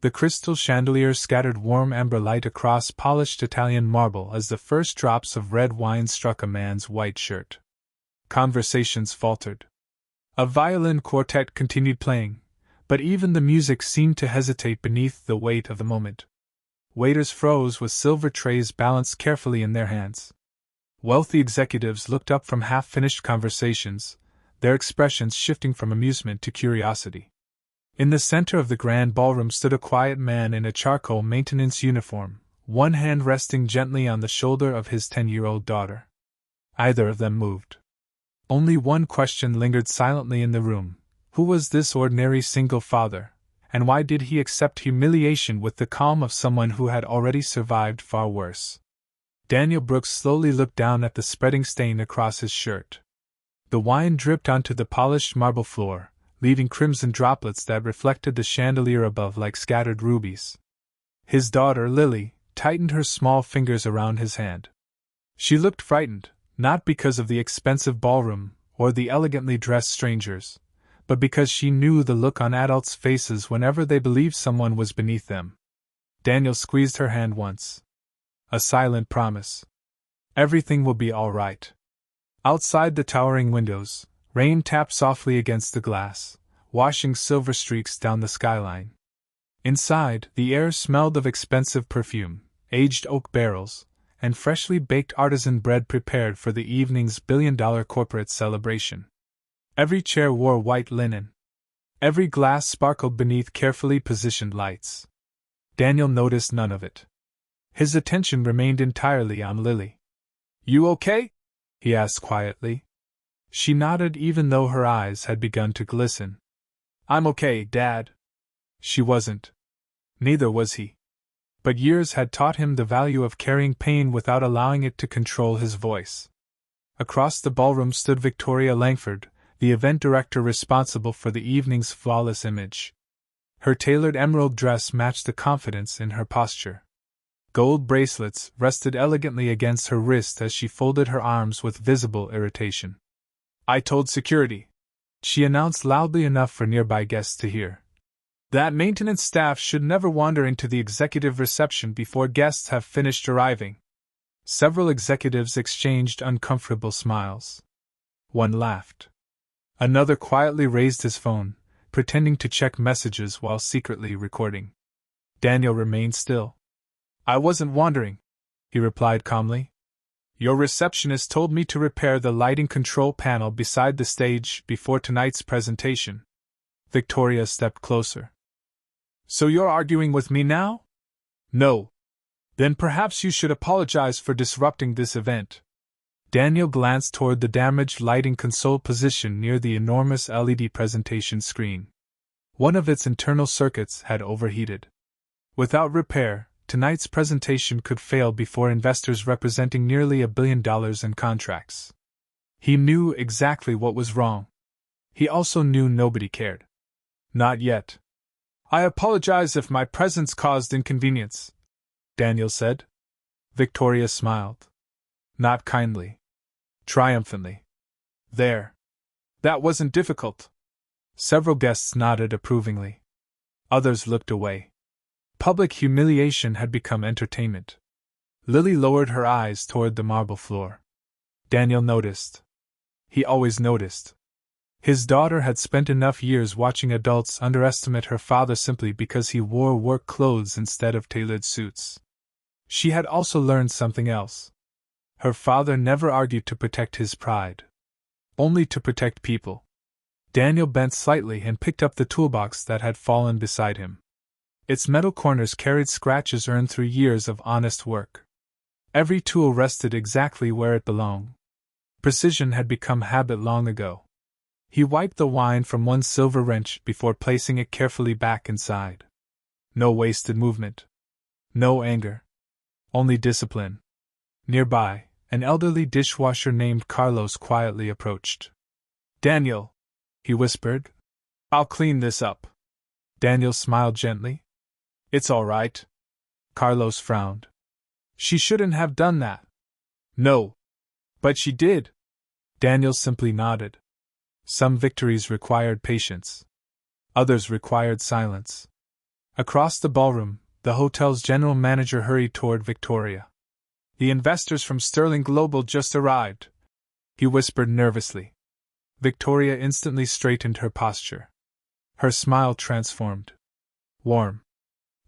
The crystal chandelier scattered warm amber light across polished Italian marble as the first drops of red wine struck a man's white shirt. Conversations faltered. A violin quartet continued playing, but even the music seemed to hesitate beneath the weight of the moment. Waiters froze with silver trays balanced carefully in their hands. Wealthy executives looked up from half-finished conversations, their expressions shifting from amusement to curiosity. In the center of the grand ballroom stood a quiet man in a charcoal maintenance uniform, one hand resting gently on the shoulder of his 10-year-old daughter. Either of them moved. Only one question lingered silently in the room. Who was this ordinary single father, and why did he accept humiliation with the calm of someone who had already survived far worse? Daniel Brooks slowly looked down at the spreading stain across his shirt. The wine dripped onto the polished marble floor, leaving crimson droplets that reflected the chandelier above like scattered rubies. His daughter, Lily, tightened her small fingers around his hand. She looked frightened, not because of the expensive ballroom or the elegantly dressed strangers, but because she knew the look on adults' faces whenever they believed someone was beneath them. Daniel squeezed her hand once. A silent promise. Everything will be all right. Outside the towering windows, rain tapped softly against the glass, washing silver streaks down the skyline. Inside, the air smelled of expensive perfume, aged oak barrels, and freshly baked artisan bread prepared for the evening's billion-dollar corporate celebration. Every chair wore white linen. Every glass sparkled beneath carefully positioned lights. Daniel noticed none of it. His attention remained entirely on Lily. "You okay?" he asked quietly. She nodded even though her eyes had begun to glisten. "I'm okay, Dad." She wasn't. Neither was he. But years had taught him the value of carrying pain without allowing it to control his voice. Across the ballroom stood Victoria Langford, the event director responsible for the evening's flawless image. Her tailored emerald dress matched the confidence in her posture. Gold bracelets rested elegantly against her wrist as she folded her arms with visible irritation. "I told security," she announced loudly enough for nearby guests to hear, "that maintenance staff should never wander into the executive reception before guests have finished arriving." Several executives exchanged uncomfortable smiles. One laughed. Another quietly raised his phone, pretending to check messages while secretly recording. Daniel remained still. "I wasn't wandering," he replied calmly. "Your receptionist told me to repair the lighting control panel beside the stage before tonight's presentation." Victoria stepped closer. "So you're arguing with me now?" "No." "Then perhaps you should apologize for disrupting this event." Daniel glanced toward the damaged lighting console position near the enormous LED presentation screen. One of its internal circuits had overheated. Without repair, tonight's presentation could fail before investors representing nearly $1 billion in contracts. He knew exactly what was wrong. He also knew nobody cared. "Not yet." "I apologize if my presence caused inconvenience," Daniel said. Victoria smiled. Not kindly. Triumphantly. "There. That wasn't difficult." Several guests nodded approvingly. Others looked away. Public humiliation had become entertainment. Lily lowered her eyes toward the marble floor. Daniel noticed. He always noticed. His daughter had spent enough years watching adults underestimate her father simply because he wore work clothes instead of tailored suits. She had also learned something else. Her father never argued to protect his pride. Only to protect people. Daniel bent slightly and picked up the toolbox that had fallen beside him. Its metal corners carried scratches earned through years of honest work. Every tool rested exactly where it belonged. Precision had become habit long ago. He wiped the wine from one silver wrench before placing it carefully back inside. No wasted movement. No anger. Only discipline. Nearby, an elderly dishwasher named Carlos quietly approached. "Daniel," he whispered, "I'll clean this up." Daniel smiled gently. "It's all right." Carlos frowned. "She shouldn't have done that." "No. But she did." Daniel simply nodded. Some victories required patience. Others required silence. Across the ballroom, the hotel's general manager hurried toward Victoria. "The investors from Sterling Global just arrived," he whispered nervously. Victoria instantly straightened her posture. Her smile transformed. Warm.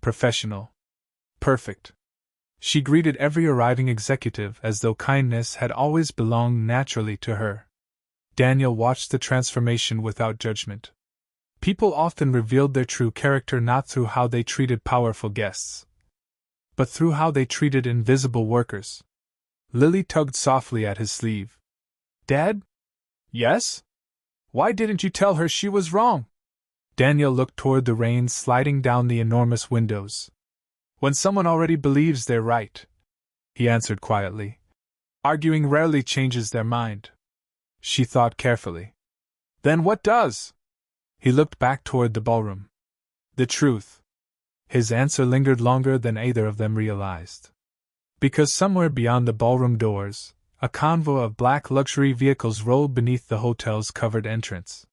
Professional. Perfect. She greeted every arriving executive as though kindness had always belonged naturally to her. Daniel watched the transformation without judgment. People often revealed their true character not through how they treated powerful guests, but through how they treated invisible workers. Lily tugged softly at his sleeve. "Dad?" "Yes? Why didn't you tell her she was wrong?" Daniel looked toward the rain sliding down the enormous windows. "When someone already believes they're right," he answered quietly, "arguing rarely changes their mind." She thought carefully. "Then what does?" He looked back toward the ballroom. "The truth." His answer lingered longer than either of them realized. Because somewhere beyond the ballroom doors, a convoy of black luxury vehicles rolled beneath the hotel's covered entrance.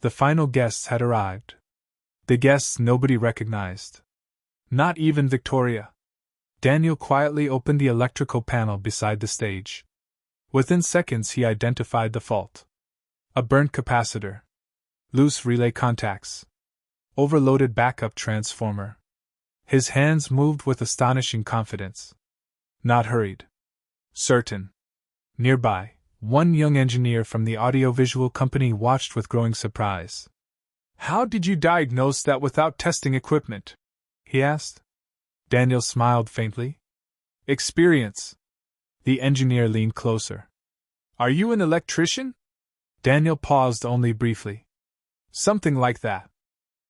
The final guests had arrived. The guests nobody recognized. Not even Victoria. Daniel quietly opened the electrical panel beside the stage. Within seconds he identified the fault. A burnt capacitor. Loose relay contacts. Overloaded backup transformer. His hands moved with astonishing confidence. Not hurried. Certain. Nearby, one young engineer from the audiovisual company watched with growing surprise. "How did you diagnose that without testing equipment?" he asked. Daniel smiled faintly. "Experience." The engineer leaned closer. "Are you an electrician?" Daniel paused only briefly. "Something like that."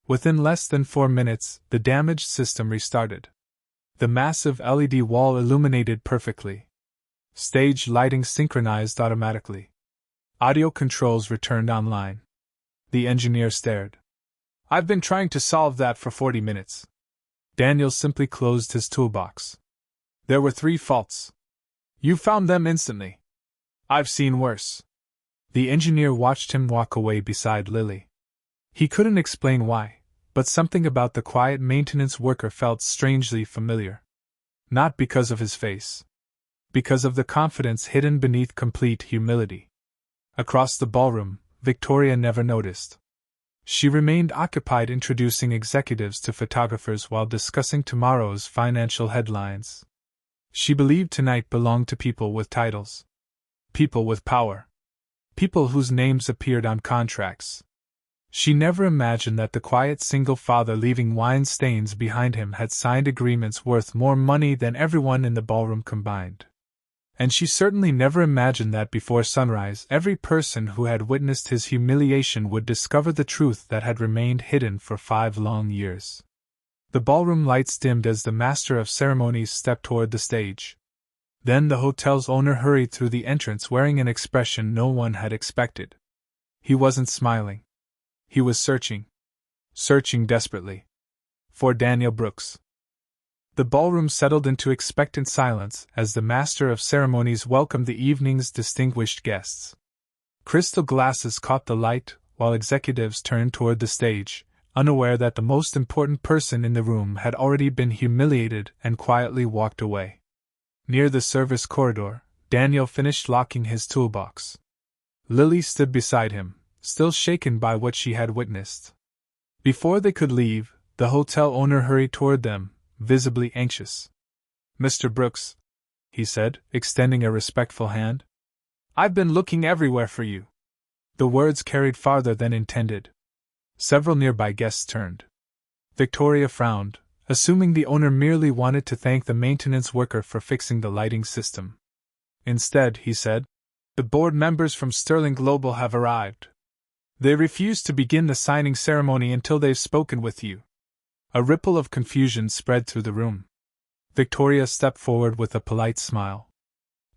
Within less than 4 minutes, the damaged system restarted. The massive LED wall illuminated perfectly. Stage lighting synchronized automatically. Audio controls returned online. The engineer stared. "I've been trying to solve that for 40 minutes. Daniel simply closed his toolbox. "There were 3 faults. You found them instantly. I've seen worse." The engineer watched him walk away beside Lily. He couldn't explain why, but something about the quiet maintenance worker felt strangely familiar. Not because of his face. Because of the confidence hidden beneath complete humility. Across the ballroom, Victoria never noticed. She remained occupied introducing executives to photographers while discussing tomorrow's financial headlines. She believed tonight belonged to people with titles. People with power. People whose names appeared on contracts. She never imagined that the quiet single father leaving wine stains behind him had signed agreements worth more money than everyone in the ballroom combined. And she certainly never imagined that before sunrise every person who had witnessed his humiliation would discover the truth that had remained hidden for 5 long years. The ballroom lights dimmed as the master of ceremonies stepped toward the stage. Then the hotel's owner hurried through the entrance wearing an expression no one had expected. He wasn't smiling. He was searching. Searching desperately. For Daniel Brooks. The ballroom settled into expectant silence as the master of ceremonies welcomed the evening's distinguished guests. Crystal glasses caught the light, while executives turned toward the stage, unaware that the most important person in the room had already been humiliated and quietly walked away. Near the service corridor, Daniel finished locking his toolbox. Lily stood beside him, still shaken by what she had witnessed. Before they could leave, the hotel owner hurried toward them, visibly anxious. "Mr. Brooks," he said, extending a respectful hand. "I've been looking everywhere for you." The words carried farther than intended. Several nearby guests turned. Victoria frowned, assuming the owner merely wanted to thank the maintenance worker for fixing the lighting system. Instead, he said, "The board members from Sterling Global have arrived. They refuse to begin the signing ceremony until they've spoken with you." A ripple of confusion spread through the room. Victoria stepped forward with a polite smile.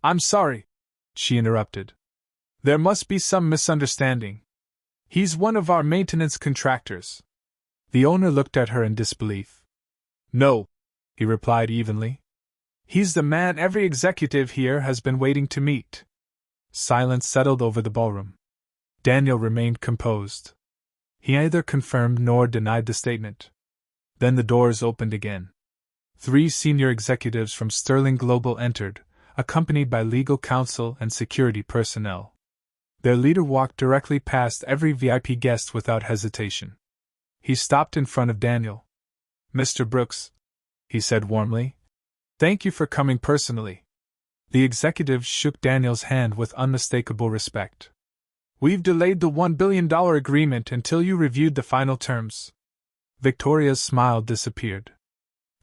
"I'm sorry," she interrupted. "There must be some misunderstanding. He's one of our maintenance contractors." The owner looked at her in disbelief. "No," he replied evenly. "He's the man every executive here has been waiting to meet." Silence settled over the ballroom. Daniel remained composed. He neither confirmed nor denied the statement. Then the doors opened again. 3 senior executives from Sterling Global entered, accompanied by legal counsel and security personnel. Their leader walked directly past every VIP guest without hesitation. He stopped in front of Daniel. "Mr. Brooks," he said warmly, "thank you for coming personally." The executive shook Daniel's hand with unmistakable respect. "We've delayed the $1 billion agreement until you reviewed the final terms." Victoria's smile disappeared.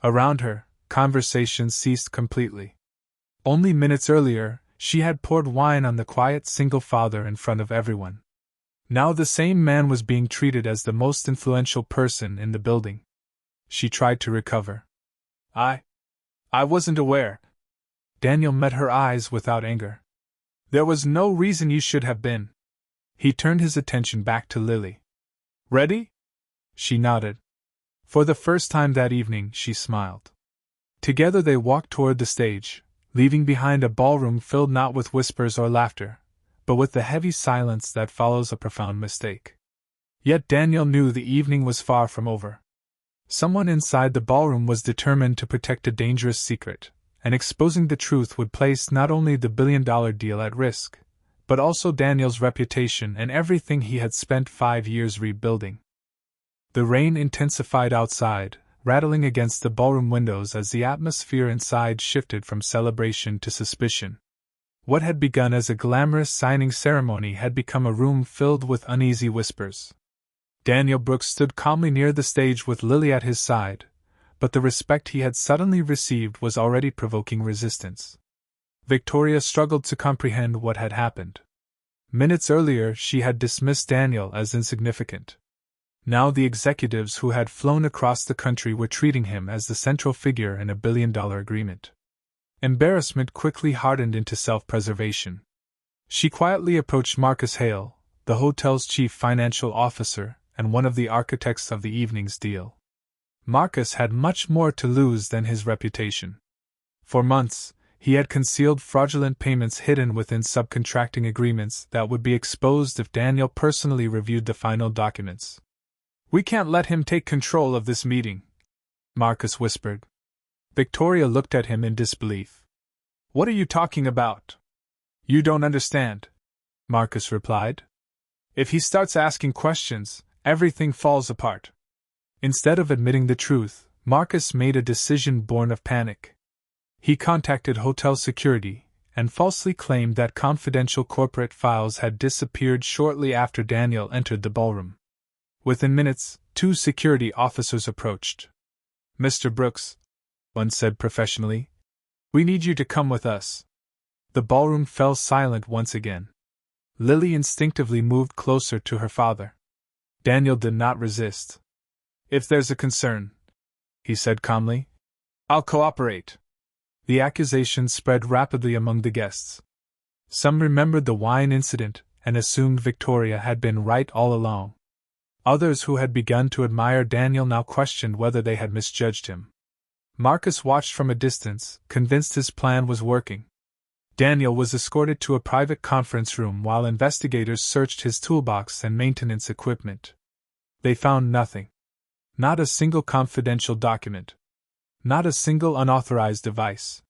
Around her, conversation ceased completely. Only minutes earlier, she had poured wine on the quiet single father in front of everyone. Now the same man was being treated as the most influential person in the building. She tried to recover. I wasn't aware." Daniel met her eyes without anger. "There was no reason you should have been." He turned his attention back to Lily. "Ready?" She nodded. For the first time that evening, she smiled. Together they walked toward the stage, leaving behind a ballroom filled not with whispers or laughter, but with the heavy silence that follows a profound mistake. Yet Daniel knew the evening was far from over. Someone inside the ballroom was determined to protect a dangerous secret, and exposing the truth would place not only the billion-dollar deal at risk, but also Daniel's reputation and everything he had spent 5 years rebuilding. The rain intensified outside, rattling against the ballroom windows as the atmosphere inside shifted from celebration to suspicion. What had begun as a glamorous signing ceremony had become a room filled with uneasy whispers. Daniel Brooks stood calmly near the stage with Lily at his side, but the respect he had suddenly received was already provoking resistance. Victoria struggled to comprehend what had happened. Minutes earlier she had dismissed Daniel as insignificant. Now the executives who had flown across the country were treating him as the central figure in a billion-dollar agreement. Embarrassment quickly hardened into self-preservation. She quietly approached Marcus Hale, the hotel's chief financial officer and one of the architects of the evening's deal. Marcus had much more to lose than his reputation. For months, he had concealed fraudulent payments hidden within subcontracting agreements that would be exposed if Daniel personally reviewed the final documents. "We can't let him take control of this meeting," Marcus whispered. Victoria looked at him in disbelief. "What are you talking about?" "You don't understand," Marcus replied. "If he starts asking questions, everything falls apart." Instead of admitting the truth, Marcus made a decision born of panic. He contacted hotel security and falsely claimed that confidential corporate files had disappeared shortly after Daniel entered the ballroom. Within minutes, 2 security officers approached. "Mr. Brooks," one said professionally, "we need you to come with us." The ballroom fell silent once again. Lily instinctively moved closer to her father. Daniel did not resist. "If there's a concern," he said calmly, "I'll cooperate." The accusation spread rapidly among the guests. Some remembered the wine incident and assumed Victoria had been right all along. Others who had begun to admire Daniel now questioned whether they had misjudged him. Marcus watched from a distance, convinced his plan was working. Daniel was escorted to a private conference room while investigators searched his toolbox and maintenance equipment. They found nothing. Not a single confidential document. Not a single unauthorized device.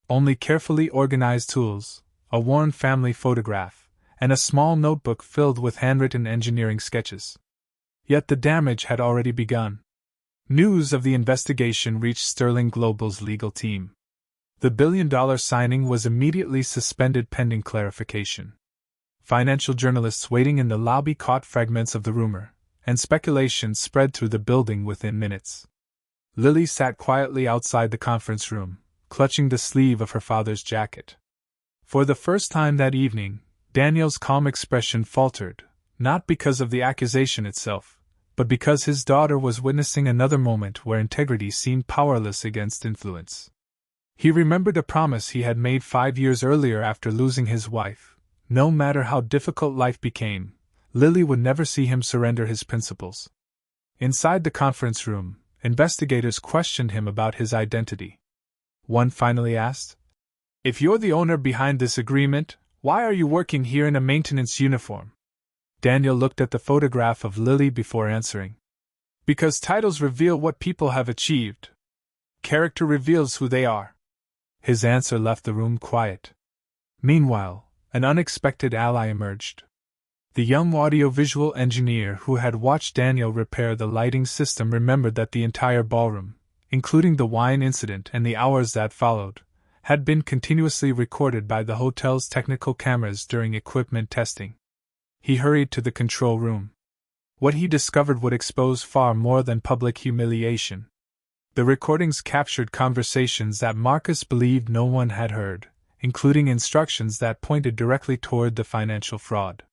Only carefully organized tools, a worn family photograph, and a small notebook filled with handwritten engineering sketches. Yet the damage had already begun. News of the investigation reached Sterling Global's legal team. The billion-dollar signing was immediately suspended pending clarification. Financial journalists waiting in the lobby caught fragments of the rumor, and speculation spread through the building within minutes. Lily sat quietly outside the conference room, clutching the sleeve of her father's jacket. For the first time that evening, Daniel's calm expression faltered, not because of the accusation itself, but because his daughter was witnessing another moment where integrity seemed powerless against influence. He remembered a promise he had made 5 years earlier after losing his wife. No matter how difficult life became, Lily would never see him surrender his principles. Inside the conference room, investigators questioned him about his identity. One finally asked, "If you're the owner behind this agreement, why are you working here in a maintenance uniform?" Daniel looked at the photograph of Lily before answering. Because titles reveal what people have achieved. Character reveals who they are. His answer left the room quiet. Meanwhile, an unexpected ally emerged. The young audiovisual engineer who had watched Daniel repair the lighting system remembered that the entire ballroom, including the wine incident and the hours that followed, had been continuously recorded by the hotel's technical cameras during equipment testing. He hurried to the control room. What he discovered would expose far more than public humiliation. The recordings captured conversations that Marcus believed no one had heard, including instructions that pointed directly toward the financial fraud.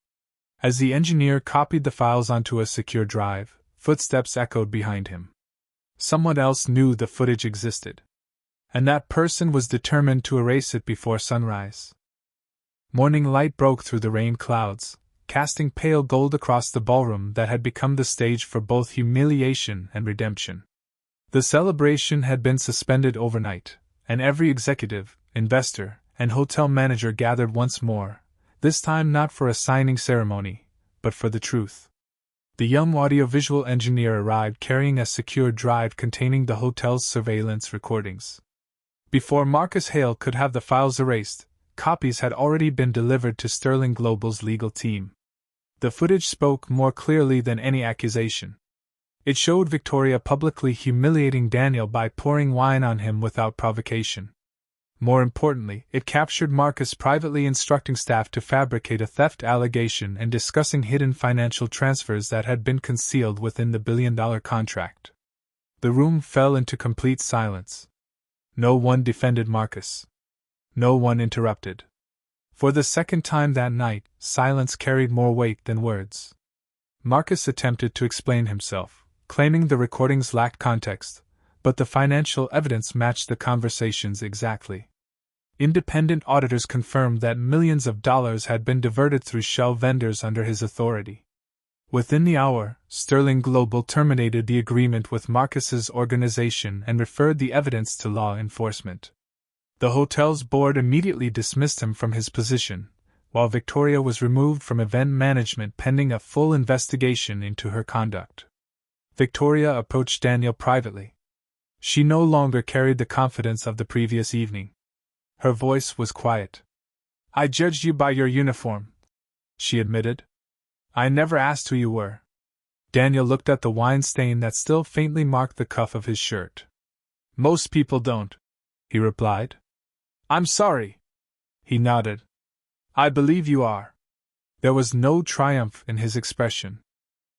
As the engineer copied the files onto a secure drive, footsteps echoed behind him. Someone else knew the footage existed. And that person was determined to erase it before sunrise. Morning light broke through the rain clouds, casting pale gold across the ballroom that had become the stage for both humiliation and redemption. The celebration had been suspended overnight, and every executive, investor, and hotel manager gathered once more, this time not for a signing ceremony, but for the truth. The young audiovisual engineer arrived carrying a secure drive containing the hotel's surveillance recordings. Before Marcus Hale could have the files erased, copies had already been delivered to Sterling Global's legal team. The footage spoke more clearly than any accusation. It showed Victoria publicly humiliating Daniel by pouring wine on him without provocation. More importantly, it captured Marcus privately instructing staff to fabricate a theft allegation and discussing hidden financial transfers that had been concealed within the billion-dollar contract. The room fell into complete silence. No one defended Marcus. No one interrupted. For the second time that night, silence carried more weight than words. Marcus attempted to explain himself, claiming the recordings lacked context, but the financial evidence matched the conversations exactly. Independent auditors confirmed that millions of dollars had been diverted through shell vendors under his authority. Within the hour, Sterling Global terminated the agreement with Marcus's organization and referred the evidence to law enforcement. The hotel's board immediately dismissed him from his position, while Victoria was removed from event management pending a full investigation into her conduct. Victoria approached Daniel privately. She no longer carried the confidence of the previous evening. Her voice was quiet. "I judged you by your uniform," she admitted. "I never asked who you were." Daniel looked at the wine stain that still faintly marked the cuff of his shirt. "Most people don't," he replied. "I'm sorry." He nodded. "I believe you are." There was no triumph in his expression.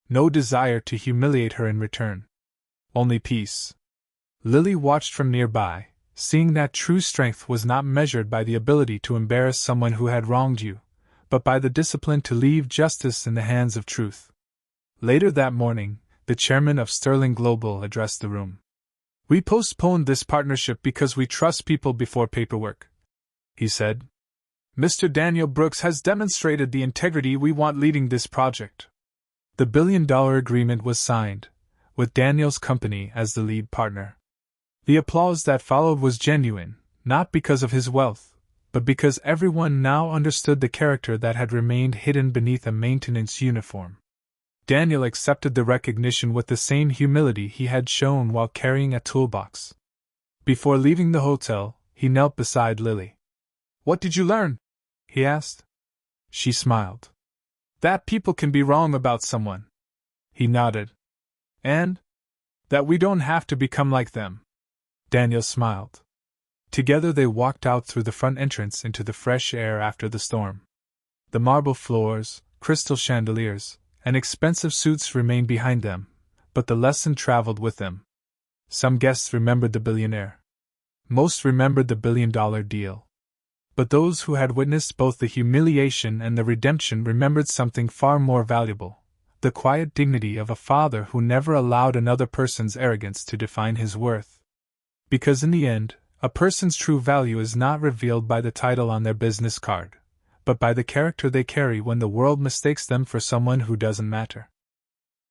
No desire to humiliate her in return. Only peace. Lily watched from nearby, seeing that true strength was not measured by the ability to embarrass someone who had wronged you, but by the discipline to leave justice in the hands of truth. Later that morning, the chairman of Sterling Global addressed the room. "We postponed this partnership because we trust people before paperwork," he said. "Mr. Daniel Brooks has demonstrated the integrity we want leading this project." The billion-dollar agreement was signed, with Daniel's company as the lead partner. The applause that followed was genuine, not because of his wealth, but because everyone now understood the character that had remained hidden beneath a maintenance uniform. Daniel accepted the recognition with the same humility he had shown while carrying a toolbox. Before leaving the hotel, he knelt beside Lily. "What did you learn?" he asked. She smiled. "That people can be wrong about someone." He nodded. "And? That we don't have to become like them." Daniel smiled. Together they walked out through the front entrance into the fresh air after the storm. The marble floors, crystal chandeliers, and expensive suites remained behind them, but the lesson traveled with them. Some guests remembered the billionaire. Most remembered the billion-dollar deal. But those who had witnessed both the humiliation and the redemption remembered something far more valuable: the quiet dignity of a father who never allowed another person's arrogance to define his worth. Because in the end, a person's true value is not revealed by the title on their business card, but by the character they carry when the world mistakes them for someone who doesn't matter.